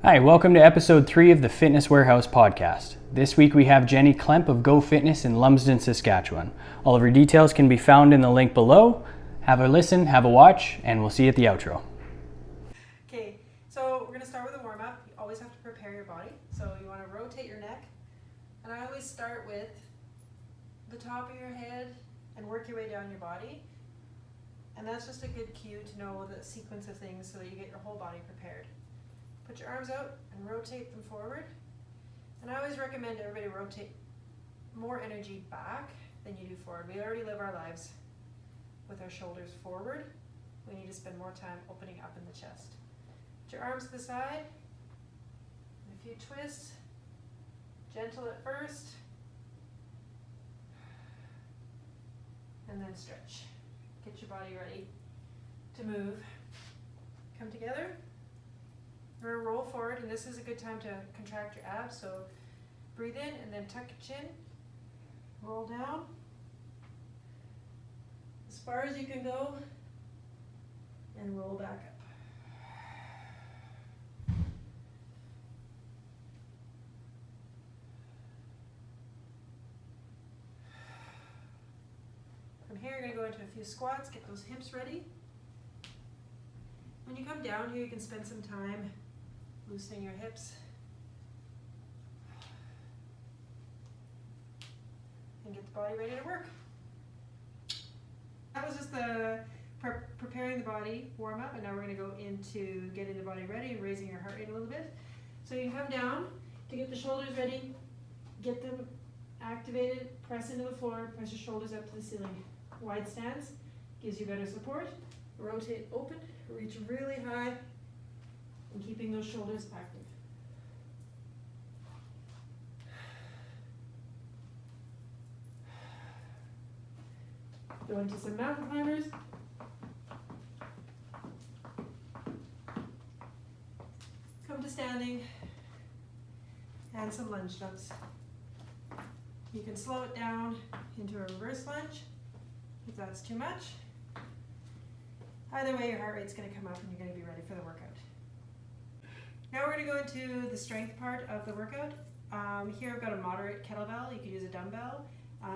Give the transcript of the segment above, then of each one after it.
Hi, welcome to episode 3 of the Fitness Warehouse podcast. This week we have Jenni Klempp of Go Fitness in Lumsden, Saskatchewan. All of her details can be found in the link below. Have a listen, have a watch, and we'll see you at the outro. Okay, so we're going to start with a warm-up. You always have to prepare your body. So you want to rotate your neck. And I always start with the top of your head and work your way down your body. And that's just a good cue to know the sequence of things so that you get your whole body prepared. Put your arms out and rotate them forward. And I always recommend everybody rotate more energy back than you do forward. We already live our lives with our shoulders forward. We need to spend more time opening up in the chest. Put your arms to the side. And a few twists. Gentle at first. And then stretch. Get your body ready to move. Come together. We're going to roll forward, and this is a good time to contract your abs. So breathe in and then tuck your chin. Roll down. As far as you can go. And roll back up. From here, you're going to go into a few squats. Get those hips ready. When you come down here, you can spend some time loosening your hips and get the body ready to work. That was just the preparing the body warm up, and now we're going to go into getting the body ready and raising your heart rate a little bit. So you come down to get the shoulders ready, get them activated, press into the floor, press your shoulders up to the ceiling. Wide stance gives you better support. Rotate open, reach really high, and keeping those shoulders active. Go into some mountain climbers. Come to standing, and some lunge jumps. You can slow it down into a reverse lunge if that's too much. Either way, your heart rate's going to come up and you're going to be ready for the workout. Now we're going to go into the strength part of the workout. Here I've got a moderate kettlebell. You could use a dumbbell.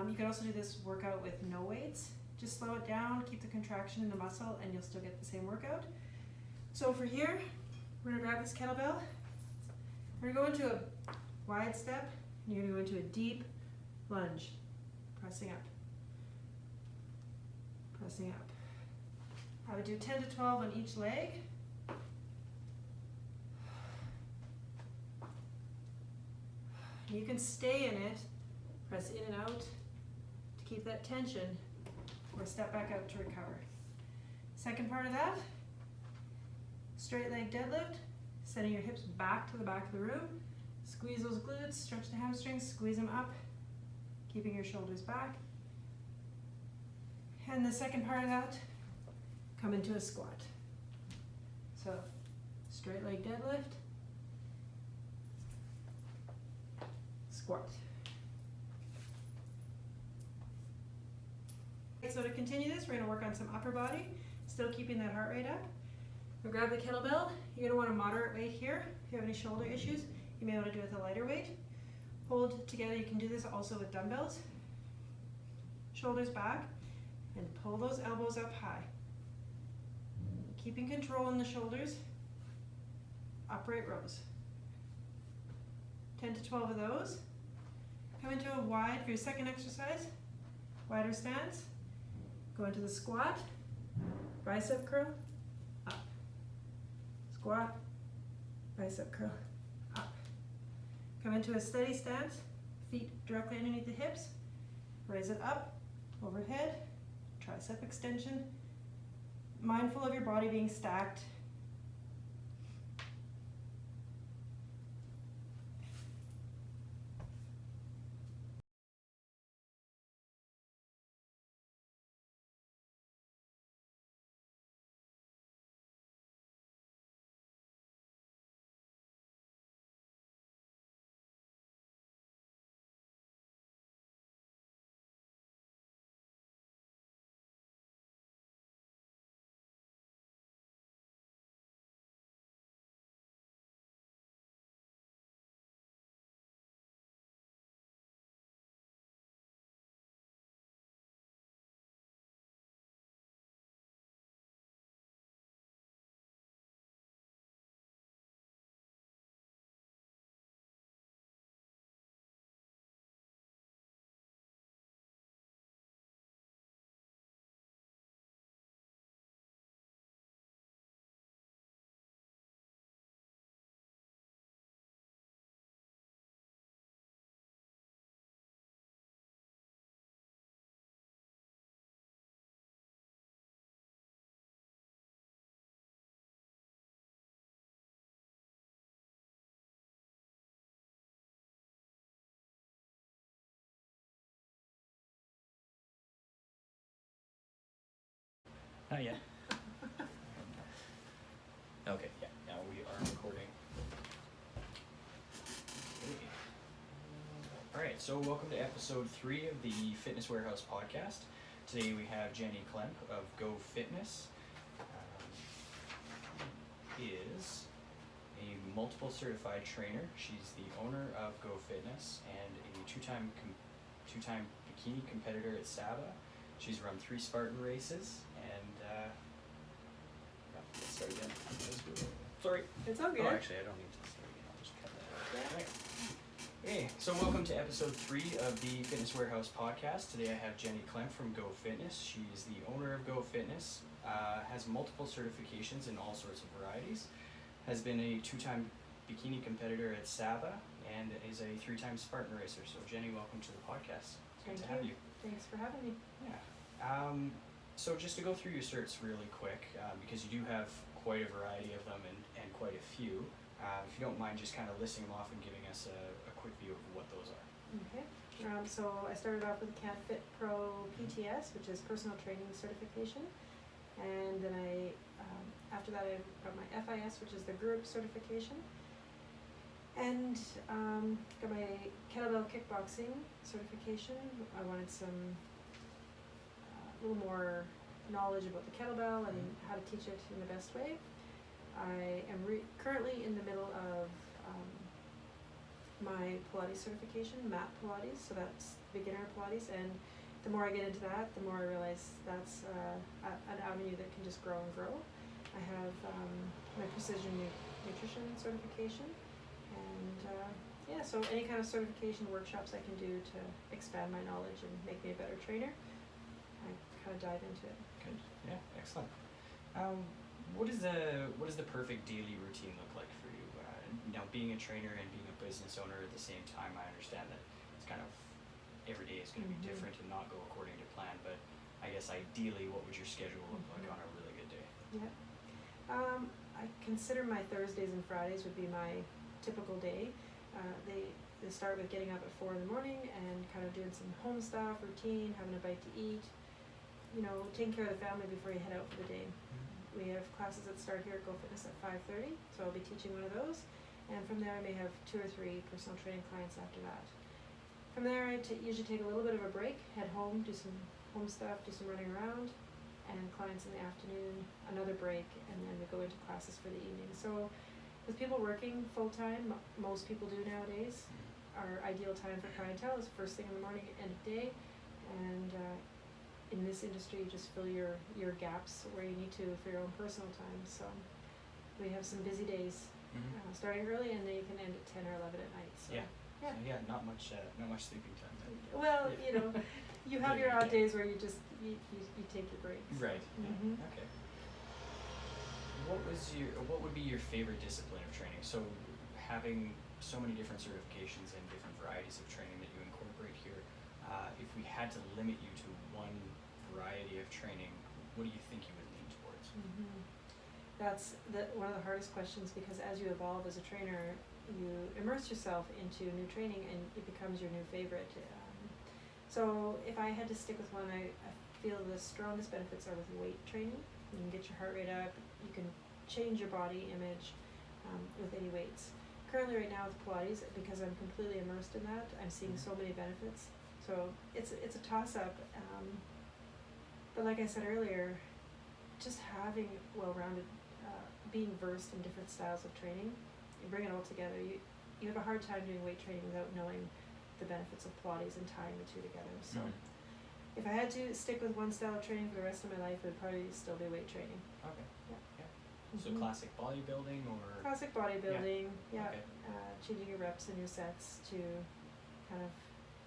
You can also do this workout with no weights. Just slow it down, keep the contraction in the muscle, and you'll still get the same workout. So for here, we're going to grab this kettlebell. We're going to go into a wide step, and you're going to go into a deep lunge, pressing up, pressing up. I would do 10 to 12 on each leg. You can stay in it, press in and out to keep that tension, or step back out to recover. Second part of that, straight leg deadlift, sending your hips back to the back of the room. Squeeze those glutes, stretch the hamstrings, squeeze them up, keeping your shoulders back. And the second part of that, come into a squat. So, straight leg deadlift, squat. So to continue this, we're going to work on some upper body, still keeping that heart rate up. We'll grab the kettlebell. You're going to want a moderate weight here. If you have any shoulder issues, you may want to do it with a lighter weight. Hold together. You can do this also with dumbbells. Shoulders back, and pull those elbows up high. Keeping control in the shoulders, upright rows. 10 to 12 of those. Come into a wide, for your second exercise, wider stance. Go into the squat, bicep curl, up. Squat, bicep curl, up. Come into a steady stance, feet directly underneath the hips. Raise it up, overhead, tricep extension. Mindful of your body being stacked. Not yet. Okay, yeah, now we are recording. Okay. Alright, so welcome to episode 3 of the Fitness Warehouse podcast. Today we have Jenni Klempp of Go Fitness. Is a multiple certified trainer. She's the owner of Go Fitness and a two-time bikini competitor at Saba. She's run 3 Spartan races and let's start again. Sorry. It's all good. Oh, actually, I don't need to start again. I'll just cut that out. Okay. Okay, so welcome to episode 3 of the Fitness Warehouse podcast. Today I have Jenni Klempp from Go Fitness. She's the owner of Go Fitness, has multiple certifications in all sorts of varieties, has been a 2-time bikini competitor at Saba, and is a 3-time Spartan racer. So Jenni, welcome to the podcast. It's good to have you. Thanks for having me. Yeah. So just to go through your certs really quick, because you do have quite a variety of them and quite a few. If you don't mind just kind of listing them off and giving us a quick view of what those are. Okay. So I started off with the Klempp Pro PTS, which is personal training certification. And then after that I got my FIS, which is the group certification. And got my kettlebell kickboxing certification. I wanted some a little more knowledge about the kettlebell and how to teach it in the best way. I am currently in the middle of my Pilates certification, mat Pilates, so that's beginner Pilates, and the more I get into that, the more I realize that's an avenue that can just grow and grow. I have my precision nutrition certification, and so any kind of certification workshops I can do to expand my knowledge and make me a better trainer, I kind of dive into it. Good. Yeah. Excellent. What is the perfect daily routine look like for you? Now, being a trainer and being a business owner at the same time, I understand that it's kind of every day is going to be different and not go according to plan. But I guess ideally, what would your schedule look like on a really good day? Yeah. I consider my Thursdays and Fridays would be my typical day. They start with getting up at 4 in the morning and kind of doing some home stuff, routine, having a bite to eat, taking care of the family before you head out for the day. We have classes that start here at Go Fitness at 5:30, so I'll be teaching one of those. And from there I may have 2 or 3 personal training clients after that. From there I usually take a little bit of a break, head home, do some home stuff, do some running around, and clients in the afternoon, another break, and then we go into classes for the evening. So with people working full-time, most people do nowadays, our ideal time for clientele is first thing in the morning, end of day, and in this industry, you just fill your gaps where you need to for your own personal time. So we have some busy days, starting early, and then you can end at 10 or 11 at night. So, yeah. So, not much sleeping time then. Well, you have your odd days where you just you take your breaks. Right. Yeah. Okay. What would be your favorite discipline of training? So having so many different certifications and different varieties of training that you incorporate here, if we had to limit you to one variety of training, what do you think you would lean towards? That's one of the hardest questions, because as you evolve as a trainer, you immerse yourself into new training and it becomes your new favorite. So if I had to stick with one, I feel the strongest benefits are with weight training. You can get your heart rate up, you can change your body image with any weights. Currently right now with Pilates, because I'm completely immersed in that, I'm seeing so many benefits. So it's a toss-up. But like I said earlier, just having well-rounded, being versed in different styles of training, you bring it all together. You have a hard time doing weight training without knowing the benefits of Pilates and tying the two together. So if I had to stick with one style of training for the rest of my life, it would probably still be weight training. Okay. Yeah. So classic bodybuilding or? Classic bodybuilding, yeah. Okay. Changing your reps and your sets to kind of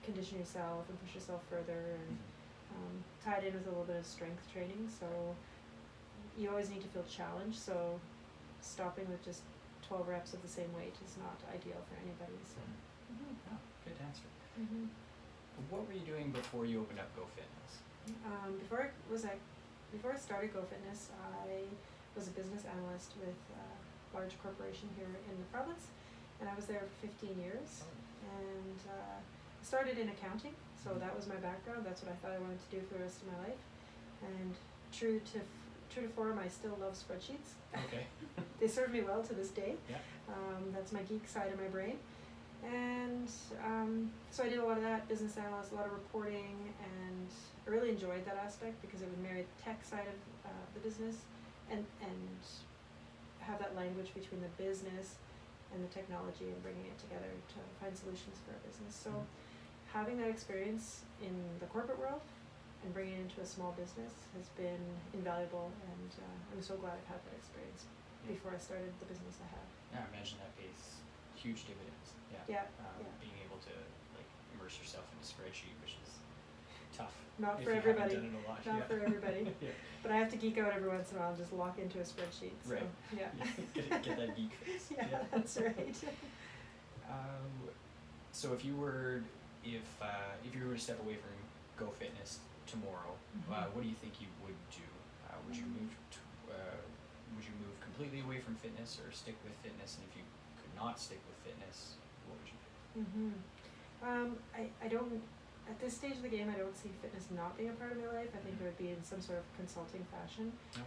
condition yourself and push yourself further, and tied in with a little bit of strength training. So you always need to feel challenged, so stopping with just 12 reps of the same weight is not ideal for anybody. So. Oh, good answer. What were you doing before you opened up Go Fitness? Before I started Go Fitness, I was a business analyst with a large corporation here in the province, and I was there for 15 years. And started in accounting, so that was my background. That's what I thought I wanted to do for the rest of my life. And true to true to form, I still love spreadsheets. Okay. They serve me well to this day. Yeah. That's my geek side of my brain. And so I did a lot of that, business analyst, a lot of reporting, and I really enjoyed that aspect because it would marry the tech side of the business and have that language between the business and the technology and bringing it together to find solutions for our business. So having that experience in the corporate world and bringing it into a small business has been invaluable, and I'm so glad I've had that experience before I started the business I have. Yeah, I imagine that pays huge dividends. Yeah. Being able to like immerse yourself in a spreadsheet, which is tough. Not if for you everybody. haven't done it a lot. Not for everybody. Yeah. But I have to geek out every once in a while and just lock into a spreadsheet. So, Right. yeah. Get that geek face. Yeah, that's right. So if you were to step away from Go Fitness tomorrow, what do you think you would do? Would you move completely away from fitness or stick with fitness? And if you could not stick with fitness, what would you pick? I don't, at this stage of the game, I don't see fitness not being a part of my life. I think it would be in some sort of consulting fashion. Okay.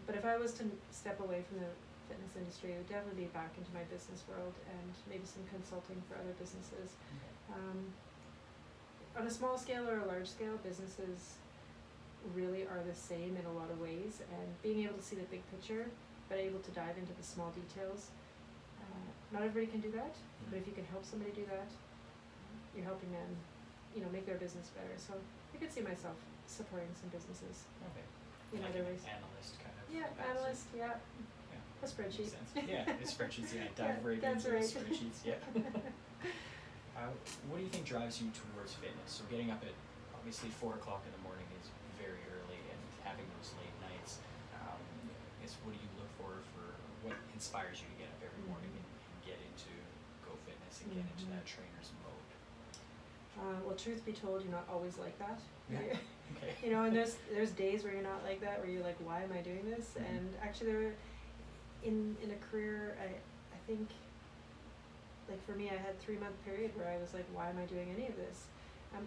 But if I was to step away from the fitness industry, it would definitely be back into my business world and maybe some consulting for other businesses. On a small scale or a large scale, businesses really are the same in a lot of ways, and being able to see the big picture, but able to dive into the small details. Not everybody can do that, but if you can help somebody do that, you're helping them, make their business better. So I could see myself supporting some businesses Okay. in Like other an ways. analyst kind of. Yeah, capacity. analyst, yeah. Yeah. A spreadsheet. Makes sense. Yeah, the spreadsheets. Yeah, dive right that's into right. the spreadsheets. Yeah. What do you think drives you towards fitness? So getting up at obviously 4 o'clock in the morning is very early, and having those late nights. What do you look for what inspires you to get up every morning and get into Go Fitness and get into that trainer's mode? Well, truth be told, you're not always like that. Yeah. Okay. And there's days where you're not like that, where you're like, why am I doing this? And actually, in a career, I think, like for me, I had a 3-month period where I was like, why am I doing any of this?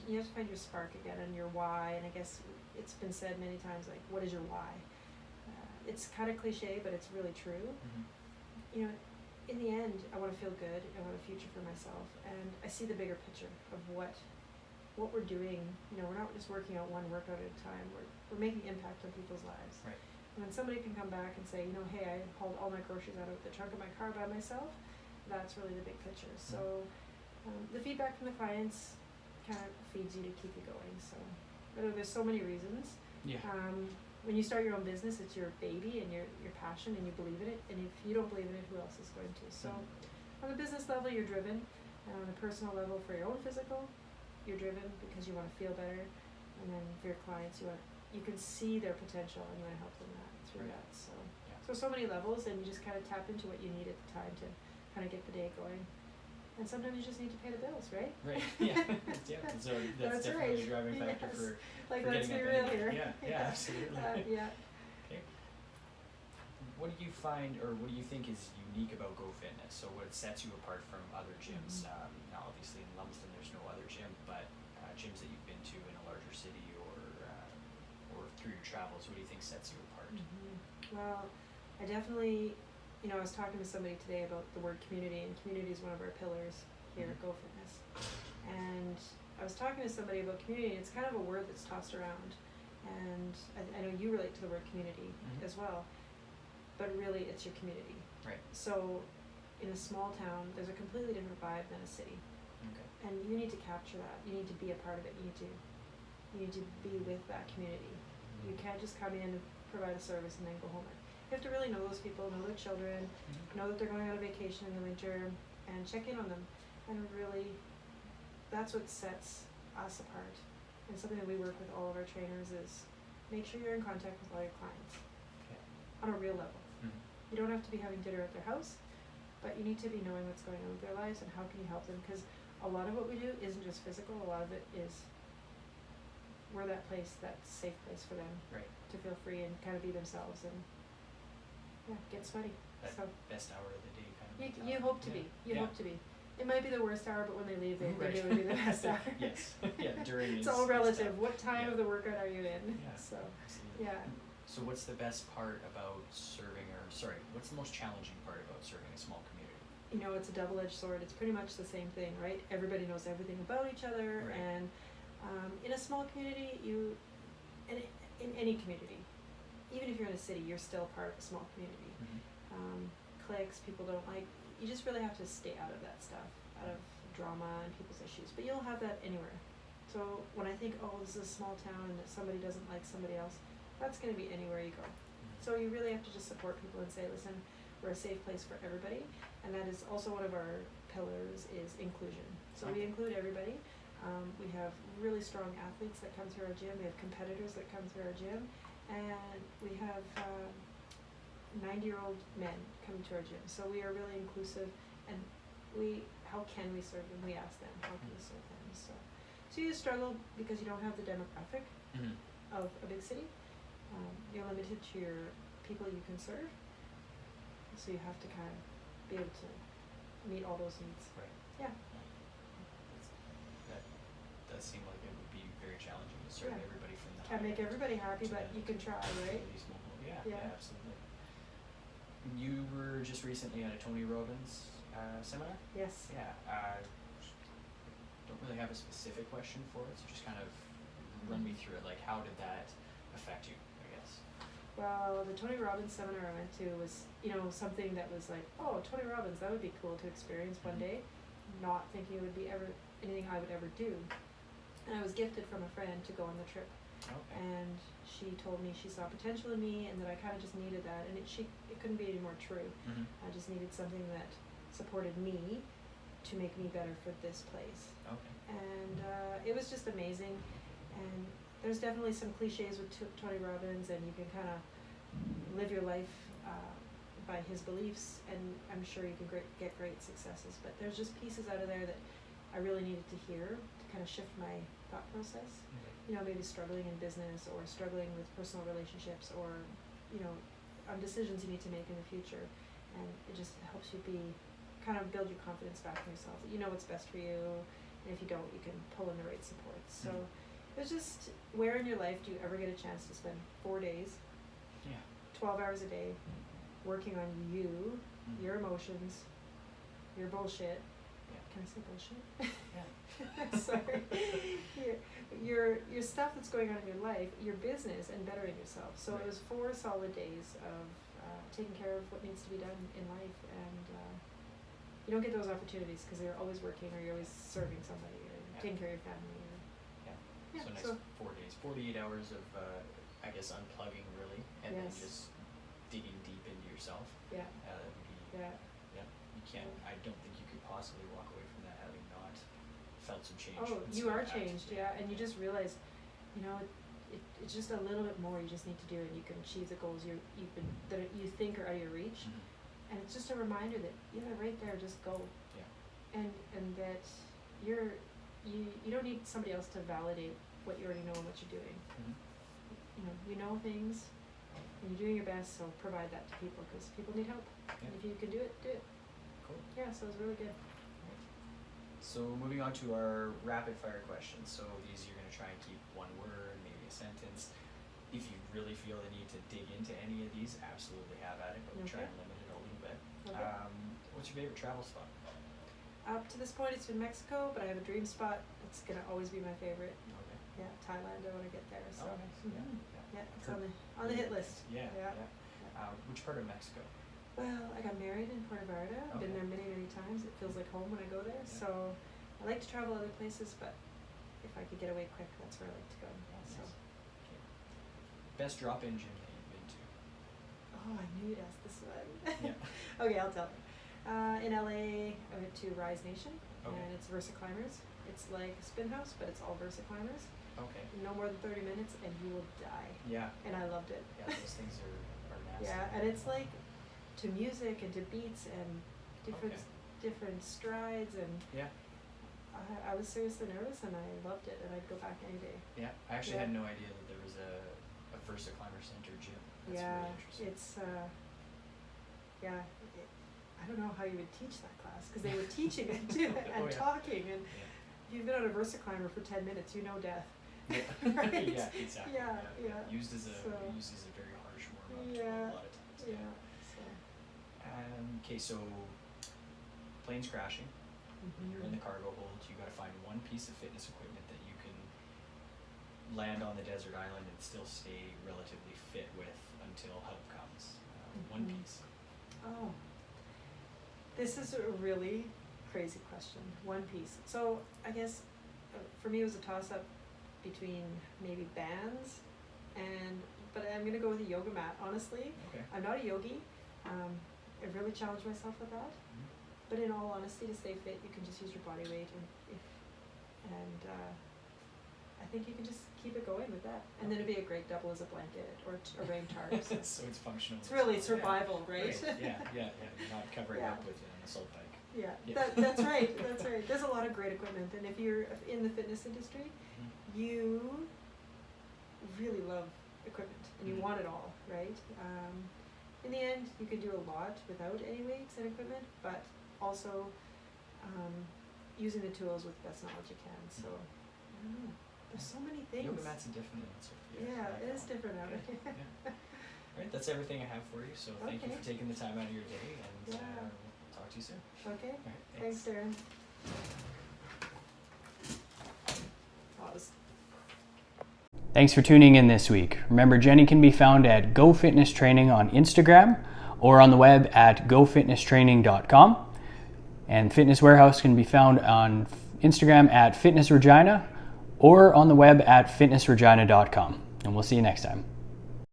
You have to find your spark again and your why. And I guess it's been said many times, like, what is your why? It's kind of cliche, but it's really true. In the end, I want to feel good. I want a future for myself, and I see the bigger picture of what we're doing. We're not just working out one workout at a time. We're making impact on people's lives. Right. And when somebody can come back and say, hey, I hauled all my groceries out of the trunk of my car by myself, that's really the big picture. So the feedback from the clients kind of feeds you to keep you going. So there's so many reasons. Yeah. When you start your own business, it's your baby and your passion, and you believe in it. And if you don't believe in it, who else is going to? So on the business level, you're driven. And on the personal level, for your own physical, you're driven because you want to feel better. And then for your clients, you can see their potential, and you want to help them through that. So many levels, and you just kind of tap into what you need at the time to kind of get the day going. And sometimes you just need to pay the bills, right? Right. Yeah. So that's definitely a driving factor for let's getting be up real anyway. here. Yeah. Absolutely. Yeah. Okay. What do you find, or what do you think is unique about Go Fitness? So what sets you apart from other gyms? Now, obviously in Lumsden, there's no other gym, but gyms that you've been to in a larger city or through your travels, what do you think sets you apart? Well, I definitely. I was talking to somebody today about the word community, and community is one of our pillars here at Go Fitness. And I was talking to somebody about community, and it's kind of a word that's tossed around. And I know you relate to the word community as well, but really it's your community. Right. So in a small town, there's a completely different vibe than a city. Okay. And you need to capture that. You need to be a part of it. You need to be with that community. You can't just come in and provide a service and then go home. You have to really know those people, know their children, know that they're going on a vacation in the winter, and check in on them. And really, that's what sets us apart. And something that we work with all of our trainers is make sure you're in contact with all your clients on a real level. You don't have to be having dinner at their house, but you need to be knowing what's going on with their lives and how can you help them. Because a lot of what we do isn't just physical, a lot of it is we're that safe place for them to feel free and kind of be themselves and get sweaty. That best hour of the day kind of. You hope to be. You hope to be. It might be the worst hour, but when they leave, they do be the best hour. Yes. Yeah. During. It's all relative. What time of the workout are you in? Yeah. So. Absolutely. Yeah. So what's the best part about what's the most challenging part about serving a small community? You know, it's a double-edged sword. It's pretty much the same thing, right? Everybody knows everything about each other, Right. and in a small community, and in any community, even if you're in a city, you're still part of a small community. Cliques, people don't like. You just really have to stay out of that stuff, out of drama and people's issues. But you'll have that anywhere. So when I think, oh, this is a small town and that somebody doesn't like somebody else, that's going to be anywhere you go. So you really have to just support people and say, listen, we're a safe place for everybody. And that is also one of our pillars is inclusion. So we include everybody. We have really strong athletes that come through our gym. We have competitors that come through our gym. And we have 90-year-old men coming to our gym. So we are really inclusive. And how can we serve them? We ask them, how can we serve them? So you struggle because you don't have the demographic of a big city. You're limited to your people you can serve. So you have to kind of be able to meet all those needs. Right. Yeah. That does seem like it would be very challenging to serve everybody from the Can't make everybody happy, but you can try, right? Yeah, absolutely. You were just recently at a Tony Robbins seminar? Yes. Yeah. Don't really have a specific question for it, so just kind of run me through it. Like, how did that affect you, I guess? Well, the Tony Robbins seminar I went to was, something that was like, oh, Tony Robbins, that would be cool to experience one day. Not thinking it would be anything I would ever do. And I was gifted from a friend to go on the trip. Okay. And she told me she saw potential in me and that I kind of just needed that. And it couldn't be any more true. I just needed something that supported me to make me better for this place. Okay. And it was just amazing. And there's definitely some cliches with Tony Robbins, and you can kind of live your life by his beliefs, and I'm sure you can get great successes. But there's just pieces out of there that I really needed to hear to kind of shift my thought process. Maybe struggling in business or struggling with personal relationships or, on decisions you need to make in the future. And it just helps you kind of build your confidence back in yourself, that you know what's best for you, and if you don't, you can pull in the right supports. So it's just, where in your life do you ever get a chance to spend 4 days, 12 hours a day, working on you, your emotions, your bullshit. Can I say bullshit? Yeah. Sorry. Your stuff that's going on in your life, your business, and bettering yourself. So it was 4 solid days of taking care of what needs to be done in life, and you don't get those opportunities because you're always working or you're always serving somebody or taking care of your family. So nice 4 days, 48 hours of, I guess, unplugging really, and then just digging deep into yourself. Yeah. That would be, you can't, I don't think you could possibly walk away from that having not felt some change. Oh, you are changed, and you just realize, it's just a little bit more you just need to do, and you can achieve the goals that you think are out of your reach. And it's just a reminder that, right there, just go. Yeah. And that you don't need somebody else to validate what you already know and what you're doing. You know things, and you're doing your best, so provide that to people, because people need help. And if you can do it, do it. Cool. Yeah, so it was really good. So moving on to our rapid fire questions. So these you're going to try and keep one word, maybe a sentence. If you really feel the need to dig into any of these, absolutely have at it, but we'll try and limit it a little bit. Okay. What's your favorite travel spot? Up to this point, it's been Mexico, but I have a dream spot. It's going to always be my favorite. Okay. Yeah, Thailand, I want to get there. So. Nice. Yeah, it's on the hit list. Yeah. Which part of Mexico? Well, I got married in Puerto Vallarta. I've been there many, many times. It feels like home when I go there. Yeah. So I like to travel other places, but if I could get away quick, that's where I like to go. So. Okay. Best drop-in gym that you've been to? Oh, I knew you'd ask this one. Yeah. Okay, I'll tell you. In LA, I went to Rise Nation, and it's Versa Climbers. It's like a spin house, but it's all Versa Climbers. Okay. No more than 30 minutes, and you will die. Yeah. And I loved it. Yeah, those things are nasty. Yeah, and it's like to music and to beats and different strides, and I was seriously nervous, and I loved it, and I'd go back any day. Yeah, I actually had no idea that there was a Versa Climber Center gym. That's really interesting. It's I don't know how you would teach that class, because they were teaching it too and talking, and if you've been on a Versa Climber for 10 minutes, you know death. Yeah. Right? Yeah, exactly. Yeah. Used as a very Yeah. a lot of times. Yeah. So. Okay, so plane's crashing. You're in the cargo hold. You got to find one piece of fitness equipment that you can land on the desert island and still stay relatively fit with until help comes. One piece. Oh, this is a really crazy question. One piece. So I guess for me it was a toss-up between maybe bands but I'm gonna go with a yoga mat. Honestly, Okay. I'm not a yogi. I really challenge myself with that. But in all honesty, to stay fit, you can just use your body weight, and I think you can just keep it going with that. And then it'd be a great double as a blanket or a rain tarp. So So it's functional. it's really survival, right? Yeah. You're not covering Yeah. up with an assault bike. Yeah, Yeah. that's right. That's right. There's a lot of great equipment, and if you're in the fitness industry, you really love equipment and you want it all, right? In the end, you can do a lot without any weights and equipment, but also using the tools with the best knowledge you can. So I don't know. There's so many things. Yoga mat's a different answer. Yeah, it is different out Okay. there. Yeah. All right, that's everything I have for you. So thank you Okay. for taking the time out of your day, and Yeah. we'll talk to you soon. Okay. All right, Thanks, Darren. Pause. Thanks for tuning in this week. Remember, Jenni can be found at Go Fitness Training on Instagram or on the web at gofitnesstraining.com. And Fitness Warehouse can be found on Instagram at Fitness Regina or on the web at fitnessregina.com. And we'll see you next time.